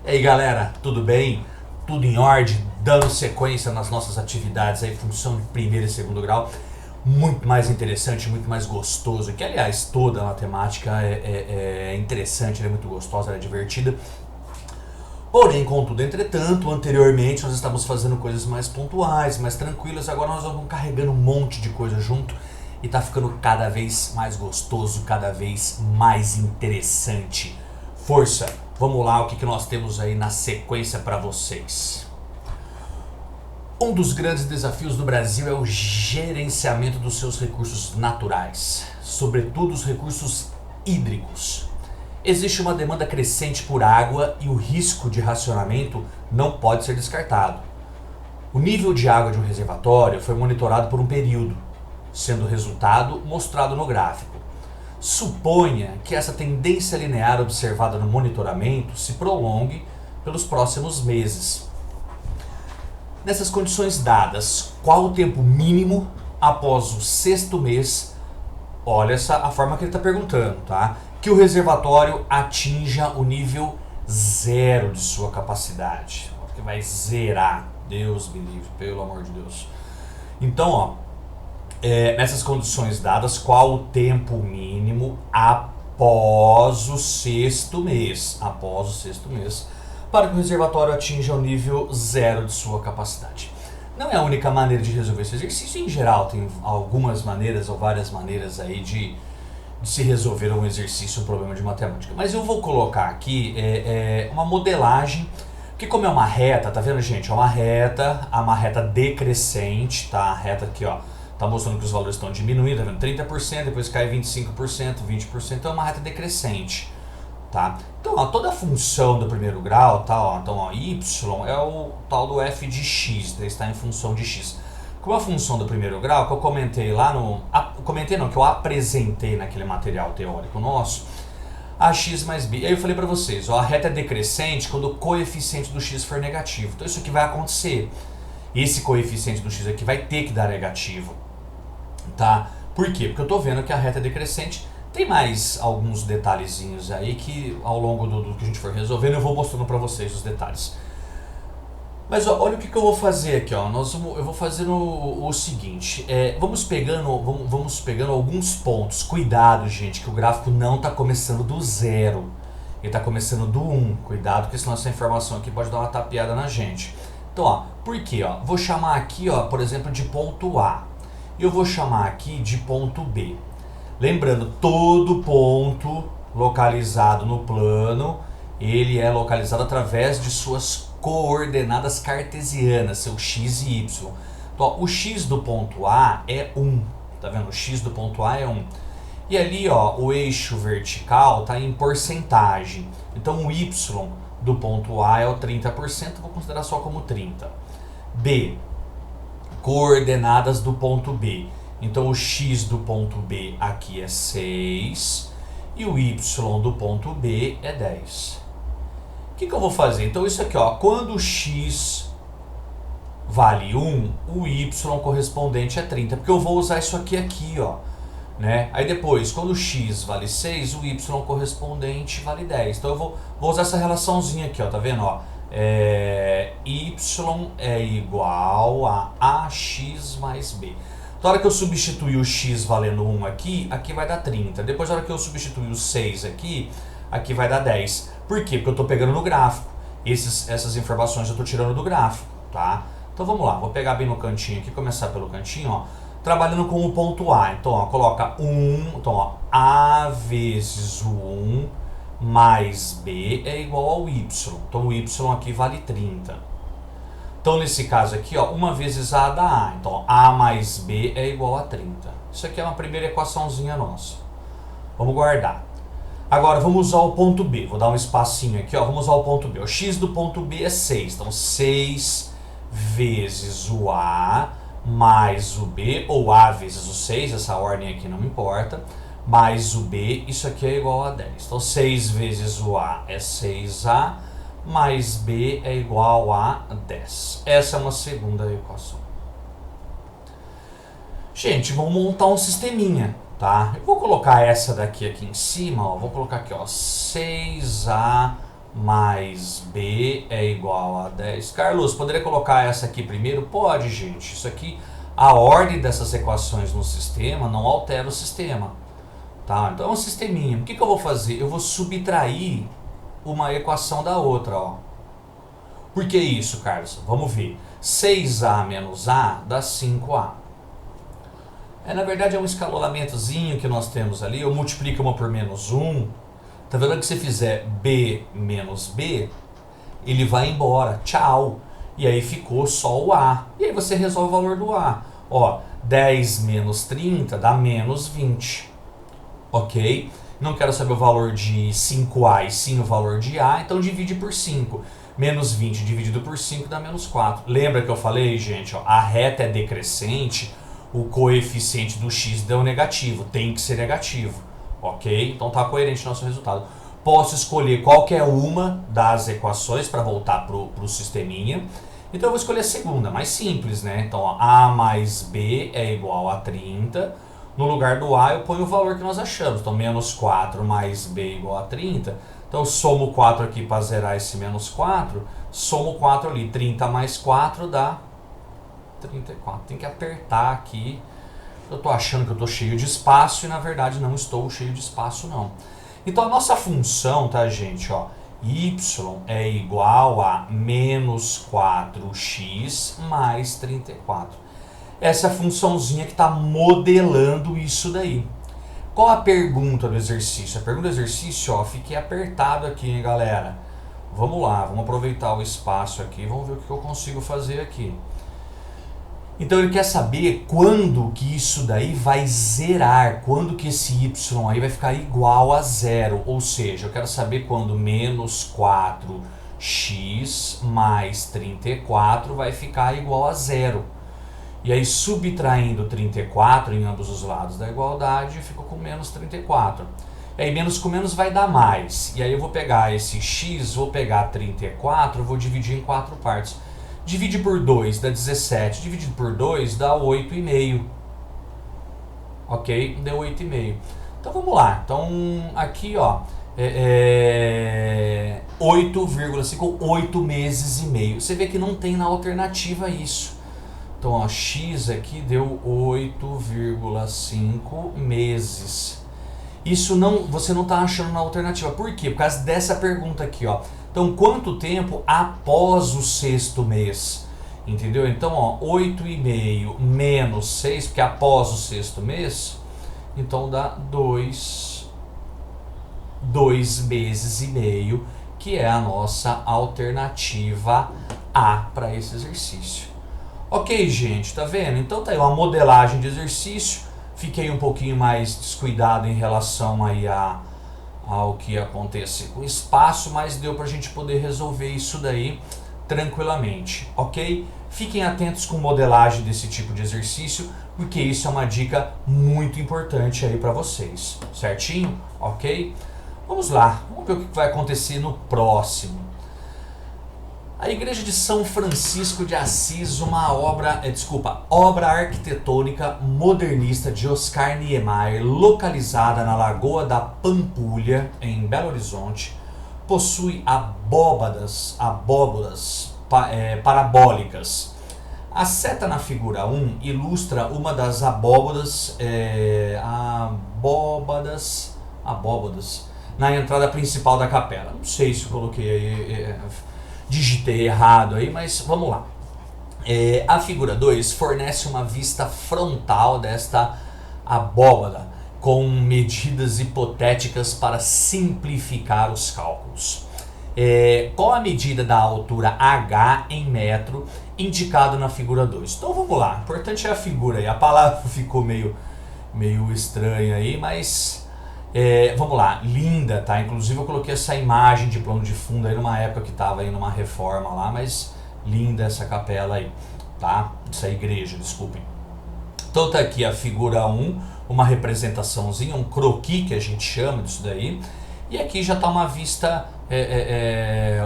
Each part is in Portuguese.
E aí galera, tudo bem? Tudo em ordem? Dando sequência nas nossas atividades aí, função de primeiro e segundo grau. Muito mais interessante, muito mais gostoso. Que aliás, toda a matemática é interessante, ela é muito gostosa, ela é divertida. Porém, contudo, entretanto, anteriormente nós estávamos fazendo coisas mais pontuais, mais tranquilas. Agora nós vamos carregando um monte de coisa junto e tá ficando cada vez mais gostoso, cada vez mais interessante. Força, vamos lá, o que nós temos aí na sequência para vocês. Um dos grandes desafios do Brasil é o gerenciamento dos seus recursos naturais, sobretudo os recursos hídricos. Existe uma demanda crescente por água e o risco de racionamento não pode ser descartado. O nível de água de um reservatório foi monitorado por um período, sendo o resultado mostrado no gráfico. Suponha que essa tendência linear observada no monitoramento se prolongue pelos próximos meses. Nessas condições dadas, qual o tempo mínimo após o sexto mês? Olha a forma que ele está perguntando, tá? Que o reservatório atinja o nível zero de sua capacidade. Que vai zerar. Deus me livre, pelo amor de Deus. Então, nessas condições dadas, qual o tempo mínimo após o sexto mês? Após o sexto mês, para que o reservatório atinja o nível zero de sua capacidade. Não é a única maneira de resolver esse exercício. Em geral, tem algumas maneiras ou várias maneiras aí de se resolver um exercício, um problema de matemática. Mas eu vou colocar aqui uma modelagem, que como é uma reta, tá vendo, gente? É uma reta decrescente, tá? A reta aqui, ó, tá mostrando que os valores estão diminuindo, tá vendo? 30%, depois cai 25%, 20%, então é uma reta decrescente, tá? Então, ó, toda a função do primeiro grau, tá? Ó, então, ó, y é o tal do f de x, tá? Está em função de x. Como a função do primeiro grau, que eu comentei lá no... Comentei não, que eu apresentei naquele material teórico nosso, a x mais b. Aí eu falei pra vocês, ó, a reta é decrescente quando o coeficiente do x for negativo. Então isso aqui vai acontecer. Esse coeficiente do x aqui vai ter que dar negativo, tá? Por quê? Porque eu tô vendo que a reta é decrescente. Tem mais alguns detalhezinhos aí que ao longo do que a gente for resolvendo eu vou mostrando pra vocês os detalhes. Mas ó, olha o que eu vou fazer aqui, ó. Eu vou fazer o seguinte, vamos pegando alguns pontos. Cuidado, gente, que o gráfico não está começando do zero, ele está começando do 1. Cuidado, porque senão essa informação aqui pode dar uma tapeada na gente. Então, ó, por quê? Ó? Vou chamar aqui, ó, por exemplo, de ponto A. E eu vou chamar aqui de ponto B. Lembrando, todo ponto localizado no plano, ele é localizado através de suas coordenadas cartesianas, seu x e y. Então, ó, o x do ponto A é 1, tá vendo? O x do ponto A é 1. E ali, ó, o eixo vertical está em porcentagem. Então, o y do ponto A é o 30%, vou considerar só como 30. B, coordenadas do ponto B. Então, o x do ponto B aqui é 6 e o y do ponto B é 10. O que eu vou fazer? Então isso aqui, ó, quando o x vale 1, o y correspondente é 30, porque eu vou usar isso aqui, ó, né? Aí depois, quando o x vale 6, o y correspondente vale 10. Então eu vou usar essa relaçãozinha aqui, ó, tá vendo, ó? Y é igual a ax mais b. Então, a hora que eu substituir o x valendo 1 aqui vai dar 30. Depois, a hora que eu substituir o 6 aqui vai dar 10. Por quê? Porque eu estou pegando no gráfico. Essas informações eu estou tirando do gráfico, tá? Então vamos lá, vou pegar bem no cantinho aqui, começar pelo cantinho, ó. Trabalhando com o ponto A. Então, ó, coloca 1, então, ó, A vezes o 1 mais B é igual ao Y. Então, o Y aqui vale 30. Então, nesse caso aqui, ó, 1 vezes A dá A. Então, A mais B é igual a 30. Isso aqui é uma primeira equaçãozinha nossa. Vamos guardar. Agora, vamos usar o ponto B. Vou dar um espacinho aqui, ó. Vamos usar o ponto B. O x do ponto B é 6. Então, 6 vezes o A mais o B, ou A vezes o 6, essa ordem aqui não me importa, mais o B, isso aqui é igual a 10. Então, 6 vezes o A é 6A, mais B é igual a 10. Essa é uma segunda equação. Gente, vamos montar um sisteminha, tá? Eu vou colocar essa daqui aqui em cima, ó. Vou colocar aqui, ó, 6A mais B é igual a 10. Carlos, poderia colocar essa aqui primeiro? Pode, gente. Isso aqui, a ordem dessas equações no sistema não altera o sistema. Tá? Então é um sisteminha. O que eu vou fazer? Eu vou subtrair uma equação da outra. Ó. Por que isso, Carlos? Vamos ver. 6A menos A dá 5A. Na verdade é um escalonamentozinho que nós temos ali. Eu multiplico uma por menos 1. Tá vendo que se fizer B menos B, ele vai embora. Tchau. E aí ficou só o A. E aí você resolve o valor do A. Ó, 10 menos 30 dá menos 20. Ok? Não quero saber o valor de 5A e sim o valor de A, então divide por 5. Menos 20 dividido por 5 dá menos 4. Lembra que eu falei, gente? Ó, a reta é decrescente, o coeficiente do x deu negativo, tem que ser negativo. Ok? Então tá coerente nosso resultado. Posso escolher qualquer uma das equações para voltar pro sisteminha. Então eu vou escolher a segunda, mais simples, né? Então ó, A mais B é igual a 30. No lugar do A eu ponho o valor que nós achamos. Então menos 4 mais B é igual a 30. Então eu somo 4 aqui para zerar esse menos 4. Somo 4 ali. 30 mais 4 dá 34. Tem que apertar aqui. Eu estou achando que eu estou cheio de espaço e na verdade não estou cheio de espaço não. Então a nossa função, tá gente, ó, y é igual a menos 4x mais 34. Essa é a funçãozinha que está modelando isso daí. Qual a pergunta do exercício? A pergunta do exercício, ó, fiquei apertado aqui, hein, galera. Vamos lá, vamos aproveitar o espaço aqui, vamos ver o que eu consigo fazer aqui. Então ele quer saber quando que isso daí vai zerar, quando que esse y aí vai ficar igual a zero. Ou seja, eu quero saber quando menos 4x mais 34 vai ficar igual a zero. E aí subtraindo 34 em ambos os lados da igualdade, eu fico com menos 34. E aí menos com menos vai dar mais. E aí eu vou pegar esse x, vou pegar 34, vou dividir em 4 partes. Divide por 2 dá 17, dividido por 2 dá 8,5. Ok? Deu 8,5. Então vamos lá. Então aqui ó, 8,5, 8 meses e meio. Você vê que não tem na alternativa isso. Então ó, x aqui deu 8,5 meses. Isso não, você não está achando na alternativa. Por quê? Por causa dessa pergunta aqui, ó. Então, quanto tempo após o 6º mês? Entendeu? Então, ó, 8,5 menos 6, porque após o 6º mês, então dá 2 meses e meio, que é a nossa alternativa A para esse exercício. Ok, gente, tá vendo? Então tá aí uma modelagem de exercício. Fiquei um pouquinho mais descuidado em relação aí ao que acontece com o espaço, mas deu pra gente poder resolver isso daí tranquilamente, ok? Fiquem atentos com modelagem desse tipo de exercício, porque isso é uma dica muito importante aí pra vocês, certinho? Ok? Vamos lá, vamos ver o que vai acontecer no próximo. A Igreja de São Francisco de Assis, uma obra arquitetônica modernista de Oscar Niemeyer, localizada na Lagoa da Pampulha, em Belo Horizonte, possui abóbadas parabólicas. A seta na figura 1 ilustra uma das abóbadas na entrada principal da capela. Não sei se eu coloquei aí... digitei errado aí, mas vamos lá. A figura 2 fornece uma vista frontal desta abóbada com medidas hipotéticas para simplificar os cálculos. Qual a medida da altura H em metro indicado na figura 2? Então vamos lá, o importante é a figura aí, a palavra ficou meio estranha aí, mas... vamos lá, linda, tá? Inclusive eu coloquei essa imagem de plano de fundo aí numa época que tava aí numa reforma lá, mas linda essa capela aí, tá? Essa igreja, desculpem. Então tá aqui a figura 1, uma representaçãozinha, um croquis que a gente chama disso daí. E aqui já tá uma vista,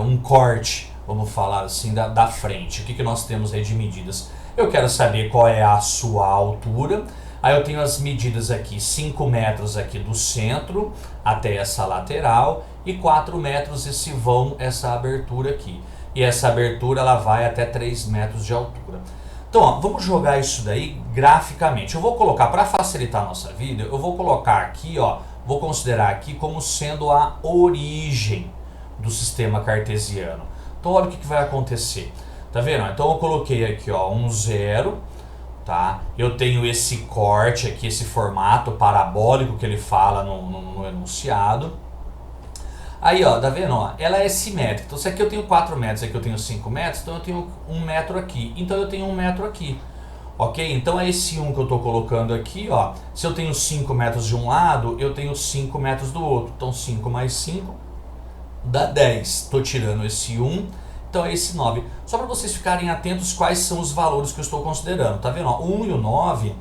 um corte, vamos falar assim, da frente. O que nós temos aí de medidas? Eu quero saber qual é a sua altura. Aí eu tenho as medidas aqui, 5 metros aqui do centro até essa lateral e 4 metros esse vão, essa abertura aqui. E essa abertura ela vai até 3 metros de altura. Então, ó, vamos jogar isso daí graficamente. Eu vou colocar, para facilitar a nossa vida, eu vou colocar aqui, ó, vou considerar aqui como sendo a origem do sistema cartesiano. Então, olha o que vai acontecer. Tá vendo? Então, eu coloquei aqui, ó, um 0, tá? Eu tenho esse corte aqui, esse formato parabólico que ele fala no enunciado. Aí, ó, tá vendo? Ó, ela é simétrica. Então, se aqui eu tenho 4 metros, aqui eu tenho 5 metros, então eu tenho 1 metro aqui. Então, eu tenho 1 metro aqui. Ok? Então, é esse 1 que eu estou colocando aqui, ó. Se eu tenho 5 metros de um lado, eu tenho 5 metros do outro. Então, 5 mais 5 dá 10. Estou tirando esse 1. Então, é esse 9. Só para vocês ficarem atentos quais são os valores que eu estou considerando. Tá vendo? Ó, o 1 e o 9,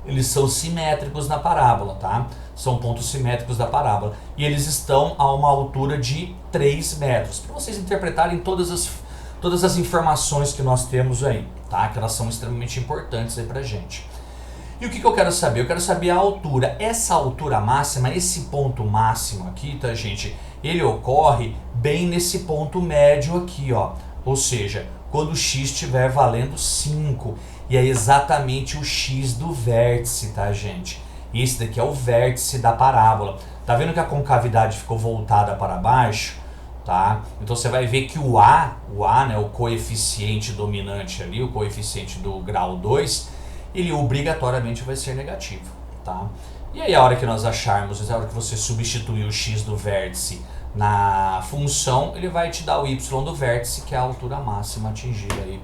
eles são simétricos na parábola, tá? São pontos simétricos da parábola. E eles estão a uma altura de 3 metros. Para vocês interpretarem todas as informações que nós temos aí, tá? Que elas são extremamente importantes aí pra gente. E o que eu quero saber? Eu quero saber a altura. Essa altura máxima, esse ponto máximo aqui, tá, gente? Ele ocorre bem nesse ponto médio aqui, ó. Ou seja, quando o x estiver valendo 5. E é exatamente o x do vértice, tá, gente? Esse daqui é o vértice da parábola. Tá vendo que a concavidade ficou voltada para baixo? Tá? Então você vai ver que o A, né, o coeficiente dominante ali, o coeficiente do grau 2, ele obrigatoriamente vai ser negativo. Tá? E aí a hora que nós acharmos, a hora que você substituir o x do vértice na função, ele vai te dar o y do vértice, que é a altura máxima atingida aí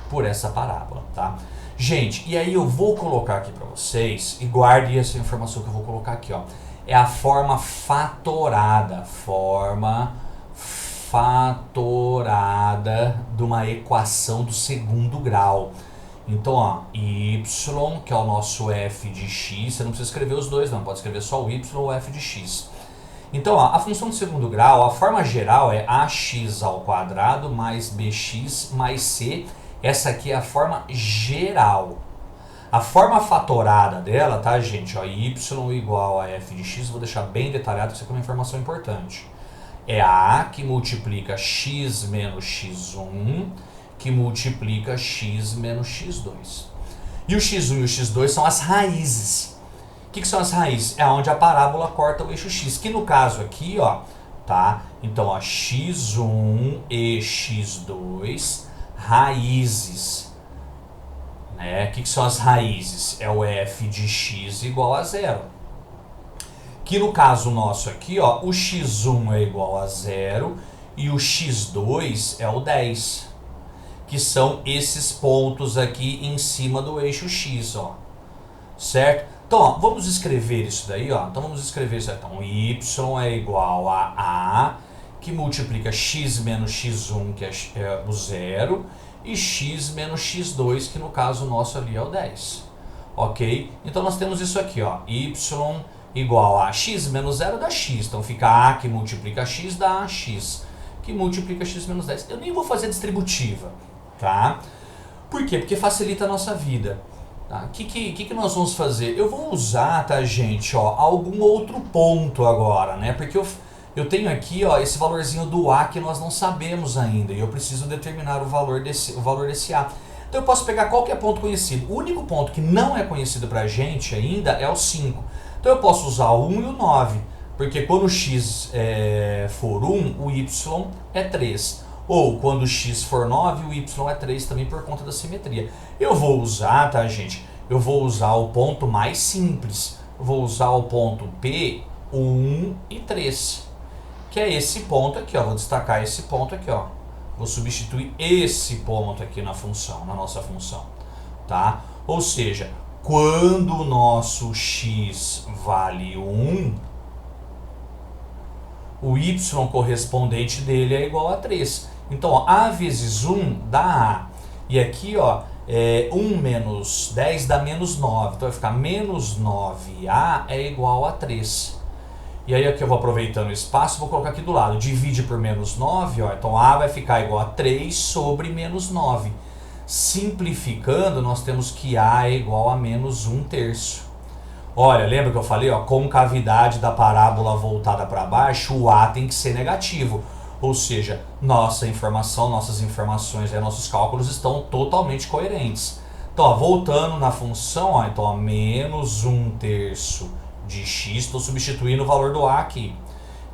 por essa parábola. Tá? Gente, e aí eu vou colocar aqui para vocês, e guarde essa informação que eu vou colocar aqui, ó. É a forma fatorada, de uma equação do segundo grau. Então, ó, y, que é o nosso f de x, você não precisa escrever os dois não, pode escrever só o y ou f de x. Então, ó, a função do segundo grau, a forma geral é ax ao quadrado mais bx mais c. Essa aqui é a forma geral. A forma fatorada dela, tá, gente? Ó, y igual a f de x, vou deixar bem detalhado, isso aqui é uma informação importante. É a que multiplica x menos x1, que multiplica x menos x2. E o x1 e o x2 são as raízes. O que são as raízes? É onde a parábola corta o eixo x, que no caso aqui, ó, tá? Então, ó, x1 e x2... raízes, né? O que são as raízes? É o f de x igual a 0. Que no caso nosso aqui, ó, o x1 é igual a 0 e o x2 é o 10. Que são esses pontos aqui em cima do eixo x, ó. Certo? Então, ó, vamos escrever isso daí, ó. Então, vamos escrever isso aí. Então, y é igual a que multiplica x menos x1, que é o 0, e x menos x2, que no caso nosso ali é o 10. Ok? Então nós temos isso aqui, ó, y igual a x menos 0 dá x. Então fica a que multiplica x dá x, que multiplica x menos 10. Eu nem vou fazer distributiva, tá? Por quê? Porque facilita a nossa vida. Tá? O que nós vamos fazer? Eu vou usar, tá, gente, ó, algum outro ponto agora, né? Porque eu tenho aqui, ó, esse valorzinho do A que nós não sabemos ainda. E eu preciso determinar o valor desse A. Então eu posso pegar qualquer ponto conhecido. O único ponto que não é conhecido pra gente ainda é o 5. Então eu posso usar o 1 e o 9. Porque quando o x for 1, o y é 3. Ou quando o x for 9, o y é 3 também por conta da simetria. Eu vou usar, tá, gente? Eu vou usar o ponto mais simples. Eu vou usar o ponto P, 1 e 3. Que é esse ponto aqui, ó. Vou destacar esse ponto aqui, ó. Vou substituir esse ponto aqui na função, na nossa função, tá? Ou seja, quando o nosso x vale 1, o y correspondente dele é igual a 3. Então, ó, a vezes 1 dá a. E aqui, ó, 1 menos 10 dá menos 9. Então vai ficar menos 9a é igual a 3. E aí aqui eu vou aproveitando o espaço, vou colocar aqui do lado. Divide por menos 9, ó, então A vai ficar igual a 3 sobre menos 9. Simplificando, nós temos que A é igual a menos 1/3. Olha, lembra que eu falei, ó, concavidade da parábola voltada para baixo, o A tem que ser negativo. Ou seja, nossas informações, nossos cálculos estão totalmente coerentes. Então, ó, voltando na função, ó, então, ó, menos 1/3 de x, estou substituindo o valor do A aqui,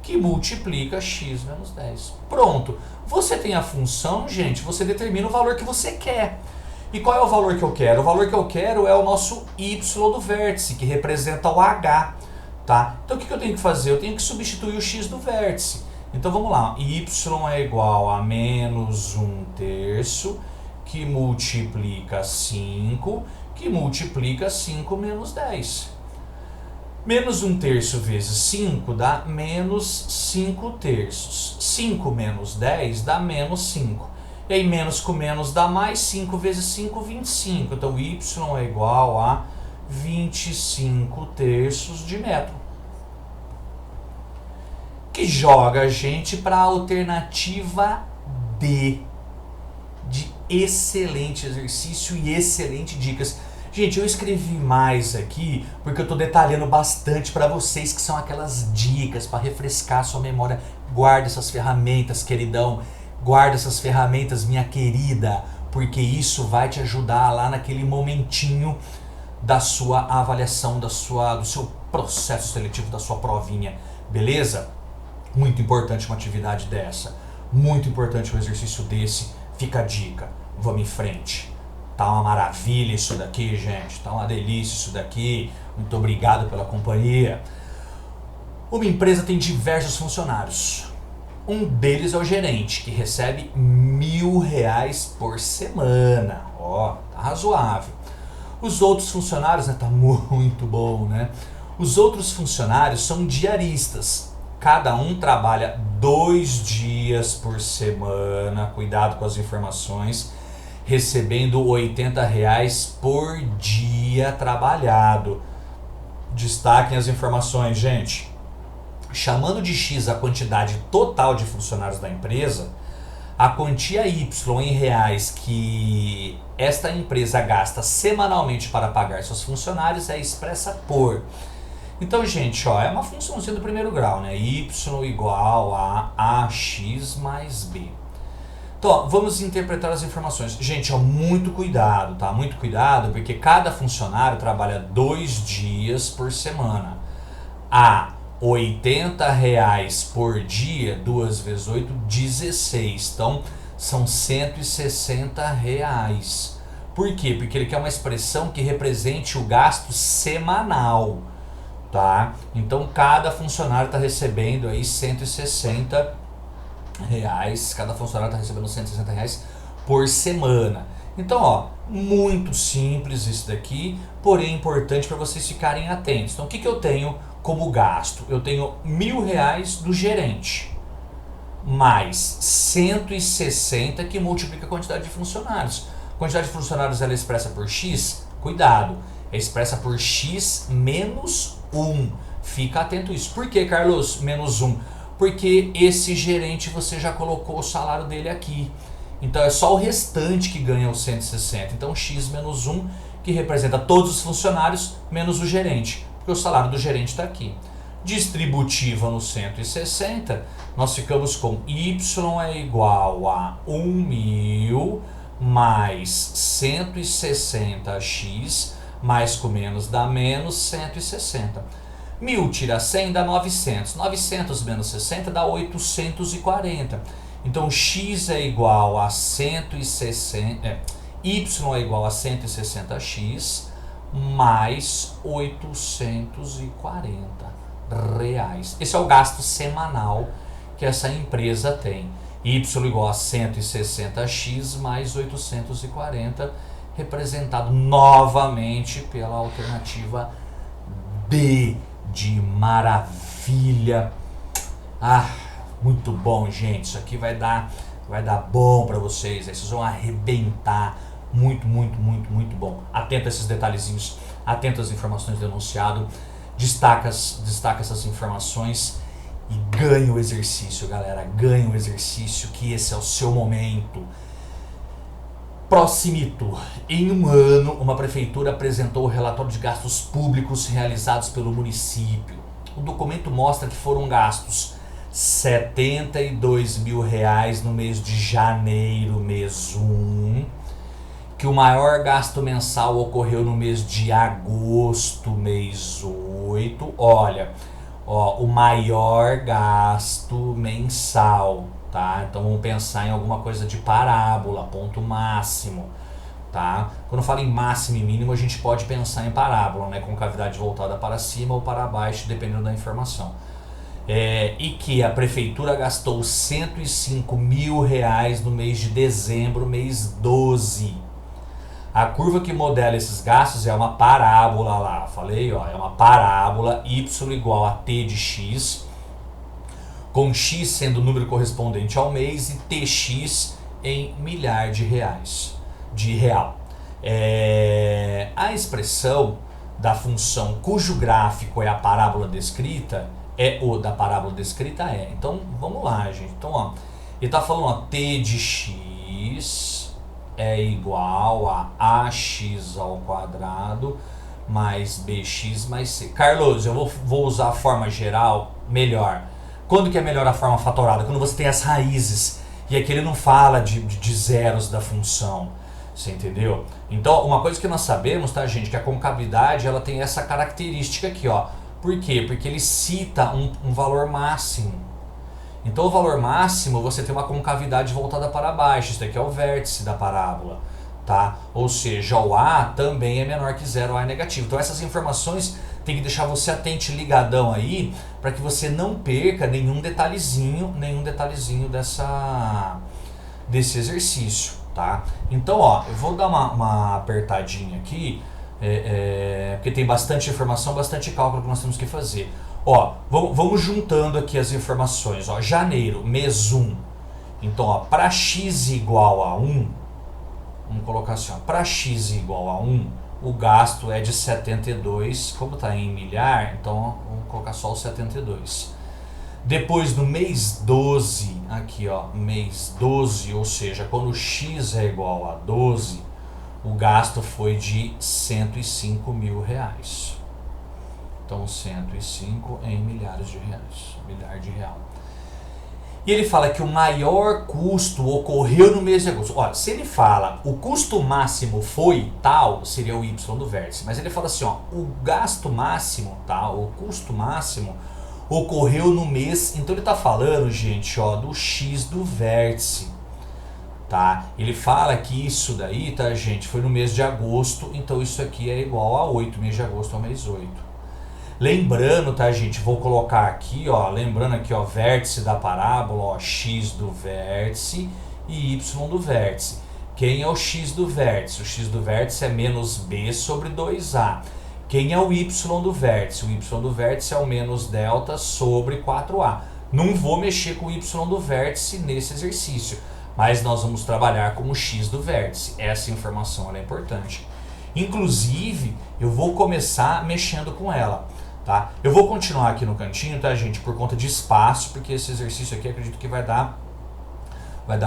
que multiplica x menos 10. Pronto. Você tem a função, gente, você determina o valor que você quer. E qual é o valor que eu quero? O valor que eu quero é o nosso y do vértice, que representa o h. Tá? Então o que eu tenho que fazer? Eu tenho que substituir o x do vértice. Então vamos lá. Y é igual a menos 1/3, que multiplica 5, que multiplica 5 menos 10. Menos 1/3 vezes 5 dá menos 5/3. 5 menos 10 dá menos 5. E aí menos com menos dá mais, 5 vezes 5, 25. Então y é igual a 25/3 de metro. Que joga a gente para a alternativa D. De excelente exercício e excelente dicas. Gente, eu escrevi mais aqui porque eu estou detalhando bastante para vocês, que são aquelas dicas para refrescar a sua memória. Guarda essas ferramentas, queridão. Guarda essas ferramentas, minha querida, porque isso vai te ajudar lá naquele momentinho da sua avaliação, do seu processo seletivo, da sua provinha. Beleza? Muito importante uma atividade dessa. Muito importante um exercício desse. Fica a dica. Vamos em frente. Tá uma maravilha isso daqui, gente. Tá uma delícia isso daqui. Muito obrigado pela companhia. Uma empresa tem diversos funcionários. Um deles é o gerente, que recebe R$1.000 por semana. Ó, tá razoável. Os outros funcionários, né, tá muito bom, né? Os outros funcionários são diaristas. Cada um trabalha 2 dias por semana. Cuidado com as informações. Recebendo R$80 por dia trabalhado. Destaquem as informações, gente. Chamando de X a quantidade total de funcionários da empresa, a quantia Y em reais que esta empresa gasta semanalmente para pagar seus funcionários é expressa por... Então, gente, ó, é uma funçãozinha do primeiro grau, né? Y igual a AX mais B. Então, ó, vamos interpretar as informações. Gente, ó, muito cuidado, tá? Muito cuidado, porque cada funcionário trabalha 2 dias por semana. A R$80 por dia, 2 vezes 8, 16. Então, são R$160. Por quê? Porque ele quer uma expressão que represente o gasto semanal, tá? Então, cada funcionário está recebendo aí R$160. Cada funcionário está recebendo R$160 por semana. Então, ó, muito simples isso daqui, porém importante para vocês ficarem atentos. Então, o que eu tenho como gasto? Eu tenho R$1.000 do gerente, mais 160 que multiplica a quantidade de funcionários. A quantidade de funcionários ela é expressa por X? Cuidado, é expressa por X menos 1. Fica atento a isso. Por que, Carlos, menos 1? Porque esse gerente você já colocou o salário dele aqui. Então é só o restante que ganha os 160. Então X menos 1, que representa todos os funcionários menos o gerente. Porque o salário do gerente está aqui. Distributiva no 160, nós ficamos com Y é igual a 1.000 mais 160x, mais com menos dá menos 160. 1.000 tira 100 dá 900. 900 menos 60 dá 840. Então x é igual a 160, y é igual a 160x mais 840 reais. Esse é o gasto semanal que essa empresa tem. Y igual a 160x mais 840, representado novamente pela alternativa D de maravilha. Ah, muito bom, gente. Isso aqui vai dar bom para vocês. Aí vocês vão arrebentar. Muito, muito, muito, muito bom. Atenta a esses detalhezinhos. Atenta às informações do enunciado. Destaca essas informações e ganhe o exercício, galera. Ganhe o exercício, que esse é o seu momento. Próximo. Em um ano, uma prefeitura apresentou o relatório de gastos públicos realizados pelo município. O documento mostra que foram gastos R$72 mil no mês de janeiro, mês 1, que o maior gasto mensal ocorreu no mês de agosto, mês 8. Olha, o maior gasto mensal, tá? Então vamos pensar em alguma coisa de parábola, ponto máximo, tá? Quando eu falo em máximo e mínimo, a gente pode pensar em parábola, né? Com cavidade voltada para cima ou para baixo, dependendo da informação. E que a prefeitura gastou R$105 mil no mês de dezembro, mês 12. A curva que modela esses gastos é uma parábola lá, falei, é uma parábola y igual a t de x, com x sendo o número correspondente ao mês e tx em milhar de reais, de real. A expressão da função cujo gráfico é a parábola descrita Então, vamos lá, gente. Então, ele está falando, t de x é igual a ax ao quadrado mais bx mais c. Carlos, eu vou usar a forma geral melhor. Quando que é melhor a forma fatorada? Quando você tem as raízes. E aqui ele não fala de zeros da função. Você entendeu? Então, uma coisa que nós sabemos, tá, gente? Que a concavidade, ela tem essa característica aqui, ó. Por quê? Porque ele cita um valor máximo. Então o valor máximo, você tem uma concavidade voltada para baixo. Isso daqui é o vértice da parábola, tá? Ou seja, o A também é menor que zero, o A é negativo. Então essas informações tem que deixar você atento, ligadão aí, para que você não perca nenhum detalhezinho desse exercício, tá? Então, eu vou dar uma apertadinha aqui, porque tem bastante informação, bastante cálculo que nós temos que fazer. Vamos juntando aqui as informações. Janeiro, mês 1. Então, para x igual a 1, vamos colocar assim, para x igual a 1, o gasto é de 72, como está em milhar, então vamos colocar só o 72. Depois, no mês 12, aqui, mês 12, ou seja, quando x é igual a 12, o gasto foi de R$105 mil. Então, 105 em milhares de reais, milhar de real. E ele fala que o maior custo ocorreu no mês de agosto. Olha, se ele fala o custo máximo foi tal, seria o y do vértice. Mas ele fala assim, o gasto máximo, tá? O custo máximo ocorreu no mês. Então ele está falando, gente, do x do vértice, tá? Ele fala que isso daí, tá, gente, foi no mês de agosto. Então isso aqui é igual a 8. Mês de agosto é o mês 8. Lembrando, tá, gente, vou colocar aqui, lembrando aqui, vértice da parábola, x do vértice e y do vértice. Quem é o x do vértice? O x do vértice é menos b sobre 2a. Quem é o y do vértice? O y do vértice é o menos delta sobre 4a. Não vou mexer com o y do vértice nesse exercício, mas nós vamos trabalhar com o x do vértice. Essa informação ela é importante. Inclusive, eu vou começar mexendo com ela. Tá? Eu vou continuar aqui no cantinho, tá, gente, por conta de espaço, porque esse exercício aqui acredito que vai dar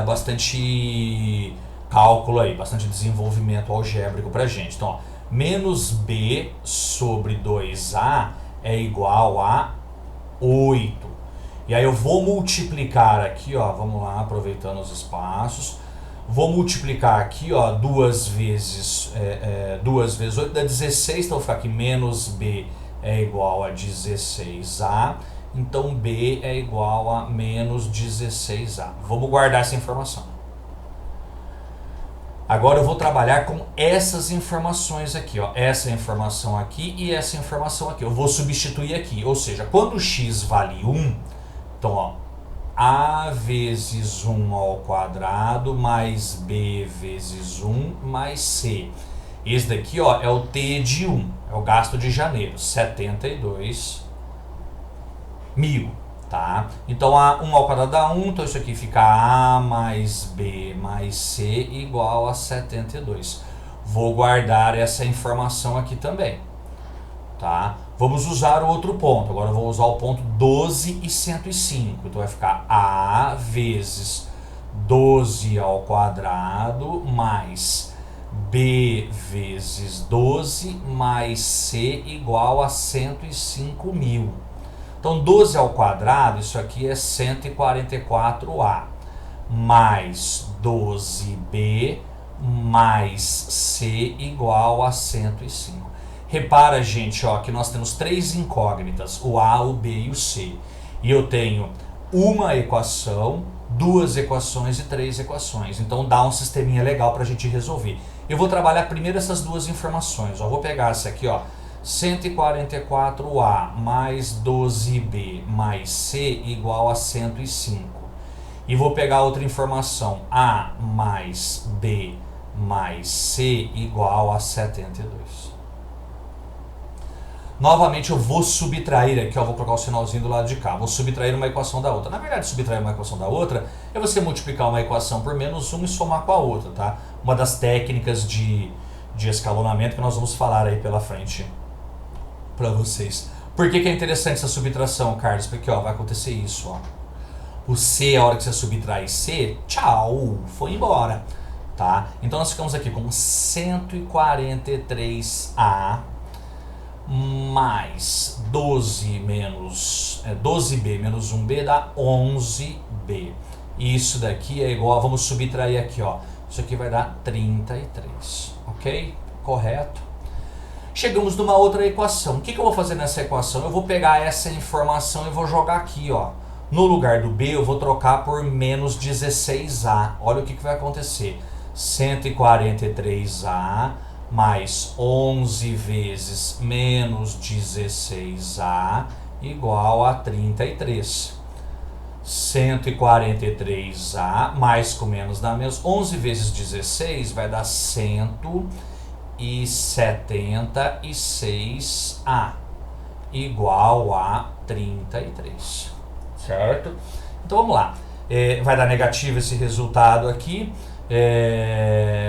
bastante cálculo aí, bastante desenvolvimento algébrico pra gente. Então, menos b sobre 2a é igual a 8. E aí eu vou multiplicar aqui, vamos lá, aproveitando os espaços. Vou multiplicar aqui, 2 vezes 8 dá 16, então vai ficar aqui menos b é igual a 16a, então b é igual a menos 16a. Vamos guardar essa informação. Agora eu vou trabalhar com essas informações aqui, essa informação aqui e essa informação aqui. Eu vou substituir aqui, ou seja, quando x vale 1, então a vezes 1 ao quadrado mais b vezes 1 mais c. Esse daqui é o T de 1, é o gasto de janeiro, 72 mil, tá? Então, 1 ao quadrado dá 1, então isso aqui fica A mais B mais C igual a 72. Vou guardar essa informação aqui também, tá? Vamos usar o outro ponto, agora eu vou usar o ponto 12 e 105, então vai ficar A vezes 12 ao quadrado mais B vezes 12 mais C igual a 105.000. Então 12 ao quadrado, isso aqui é 144A, mais 12B mais C igual a 105. Repara, gente, ó, que nós temos três incógnitas, o A, o B e o C. E eu tenho uma equação, duas equações e três equações. Então dá um sisteminha legal para a gente resolver. Eu vou trabalhar primeiro essas duas informações. Ó, vou pegar essa aqui, ó, 144A mais 12B mais C igual a 105. E vou pegar outra informação, A mais B mais C igual a 72. Novamente eu vou subtrair aqui, ó, vou colocar o sinalzinho do lado de cá, vou subtrair uma equação da outra. Na verdade, subtrair uma equação da outra é você multiplicar uma equação por menos 1 e somar com a outra, tá? Uma das técnicas de escalonamento que nós vamos falar aí pela frente para vocês. Por que é interessante essa subtração, Carlos? Porque ó, vai acontecer isso, ó. O C, a hora que você subtrai C, tchau, foi embora, tá? Então nós ficamos aqui com 143A mais 12B menos 1B dá 11B. E isso daqui é igual, vamos subtrair aqui, ó. Isso aqui vai dar 33, ok? Correto? Chegamos numa outra equação. O que eu vou fazer nessa equação? Eu vou pegar essa informação e vou jogar aqui, ó. No lugar do B eu vou trocar por menos 16A. Olha o que vai acontecer. 143A mais 11 vezes menos 16A igual a 33. 143A mais com menos dá menos. 11 vezes 16 vai dar 176A igual a 33. Certo? Então vamos lá. Vai dar negativo esse resultado aqui.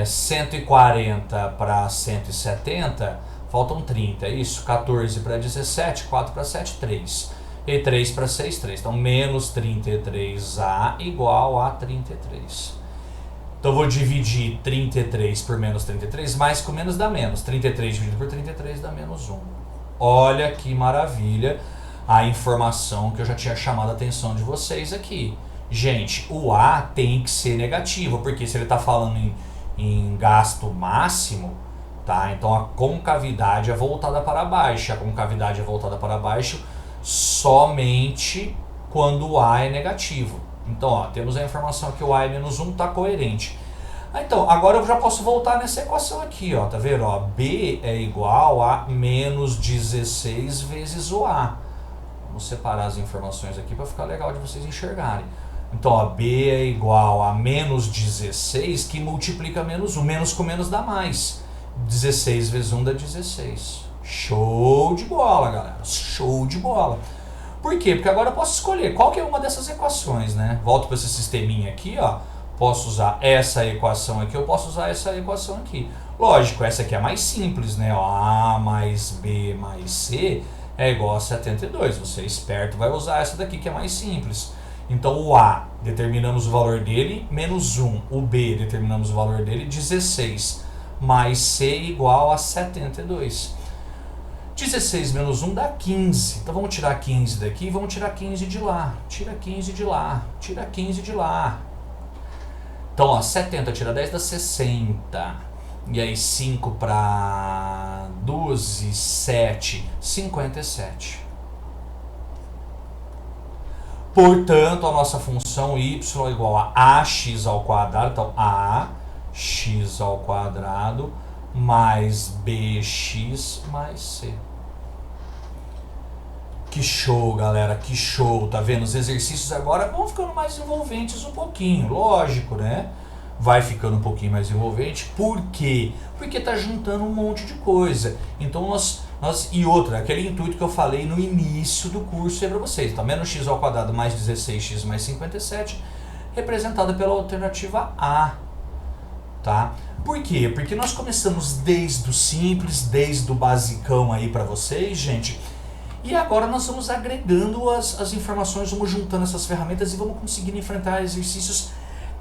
140 para 170, faltam 30, é isso? 14 para 17, 4 para 7, 3. E 3 para 6, 3. Então, menos 33A igual a 33. Então, eu vou dividir 33 por menos 33, mais com menos dá menos. 33 dividido por 33 dá menos 1. Olha que maravilha a informação que eu já tinha chamado a atenção de vocês aqui. Gente, o A tem que ser negativo, porque se ele está falando em gasto máximo, tá? Então a concavidade é voltada para baixo. A concavidade é voltada para baixo somente quando o A é negativo. Então, ó, temos a informação que o A é menos 1, está coerente. Então, agora eu já posso voltar nessa equação aqui, ó, tá vendo? Ó, B é igual a menos 16 vezes o A. Vamos separar as informações aqui para ficar legal de vocês enxergarem. Então, ó, B é igual a menos 16, que multiplica menos 1. Menos com menos dá mais. 16 vezes 1 dá 16. Show de bola, galera. Show de bola. Por quê? Porque agora eu posso escolher qual que é uma dessas equações, né? Volto para esse sisteminha aqui, ó. Posso usar essa equação aqui, eu posso usar essa equação aqui. Lógico, essa aqui é mais simples, né? Ó, A mais B mais C é igual a 72. Você é esperto, vai usar essa daqui que é mais simples. Então o A, determinamos o valor dele, menos 1. O B, determinamos o valor dele, 16. Mais C igual a 72. 16 menos 1 dá 15. Então vamos tirar 15 daqui e vamos tirar 15 de lá. Tira 15 de lá. Tira 15 de lá. Então, ó, 70 tira 10 dá 60. E aí 5 para 12, 7, 57. Portanto, a nossa função y é igual a ax ao quadrado. Então, ax ao quadrado mais bx mais c. Que show, galera, que show. Tá vendo? Os exercícios agora vão ficando mais envolventes um pouquinho. Lógico, né? Vai ficando um pouquinho mais envolvente. Por quê? Porque tá juntando um monte de coisa. Então, e outra, aquele intuito que eu falei no início do curso é para vocês. Tá? Menos x ao quadrado mais 16x mais 57, representada pela alternativa A. Tá? Por quê? Porque nós começamos desde o simples, desde o basicão aí para vocês, gente. E agora nós vamos agregando as informações, vamos juntando essas ferramentas e vamos conseguindo enfrentar exercícios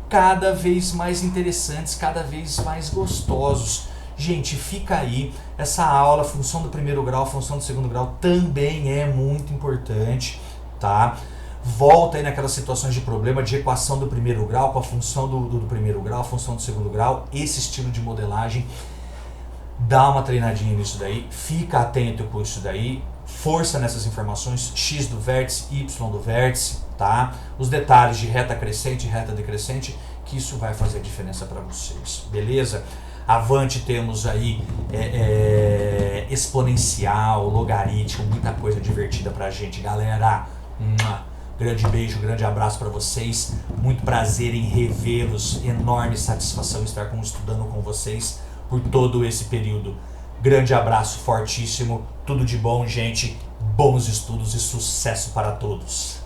cada vez mais interessantes, cada vez mais gostosos. Gente, fica aí, essa aula, função do primeiro grau, função do segundo grau, também é muito importante, tá? Volta aí naquelas situações de problema de equação do primeiro grau, com a função do primeiro grau, a função do segundo grau, esse estilo de modelagem. Dá uma treinadinha nisso daí, fica atento com isso daí, força nessas informações, x do vértice, y do vértice, tá? Os detalhes de reta crescente e reta decrescente, que isso vai fazer a diferença para vocês, beleza? Avante temos aí exponencial, logaritmo, muita coisa divertida pra gente, galera. Grande beijo, grande abraço para vocês, muito prazer em revê-los, enorme satisfação estar estudando com vocês por todo esse período. Grande abraço fortíssimo, tudo de bom, gente, bons estudos e sucesso para todos.